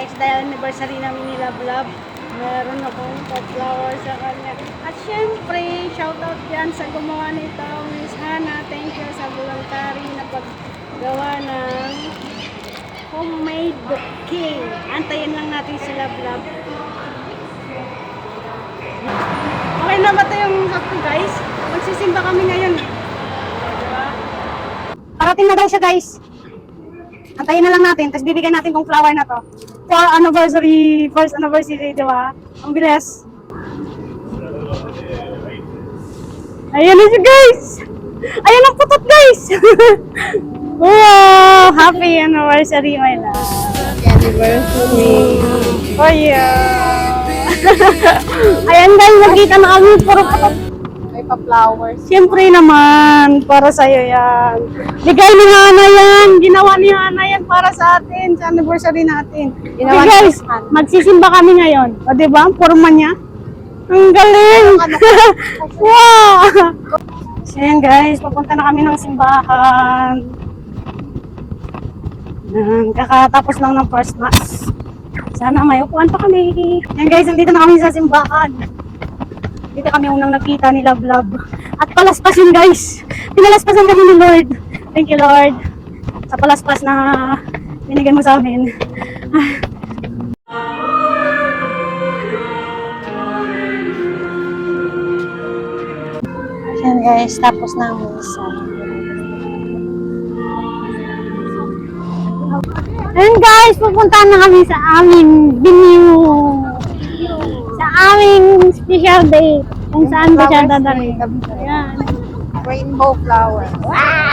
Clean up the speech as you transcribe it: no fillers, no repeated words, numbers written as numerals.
guys, dahil anniversary namin ni Love Love, meron akong pa-flower sa kanya. At syempre, shoutout yan sa gumawa nito, Miss Hannah. Thank you sa voluntary na paggawa ng homemade bouquet. Antayin lang natin si Love Love. Okay na ba ito yung sakto guys? Magsisimba kami ngayon. Diba? Parating na daw siya guys. Antayin na lang natin, tapos bibigyan natin tong flower na to. For anniversary, first anniversary, di ba? Ang bilis. Ayan na siya guys! Ayan ang putot guys! Wow! Happy anniversary, my love! Happy anniversary! Oh yeah! Ayan guys, magkita na kami, puro putot. May pa-flowers. Siyempre naman, para sa'yo yan. Bigay ni Hana yan. Ginawa ni Hana yan para sa atin, sa anniversary natin. Ginawa Okay ni guys, Hana. magsisimba kami ngayon. O diba, ang forma niya. Ang galing! Wow! So yan guys, papunta na kami ng simbahan. Kakatapos lang ng first mass. Sana may upuan pa kami. Yan guys, nandito na kami sa simbahan. Dito kami unang nakita ni Love Love. At palaspas yun guys. Pinalaspasan kami ni Lord. Thank you Lord. Sa palaspas na binigyan mo sa amin. Yan guys, tapos na ang misa. Ayun guys, pupunta na kami sa aming venue. Sa aming special day. Kung saan ba siya dadalhin. Ayan. Rainbow flower. Wow!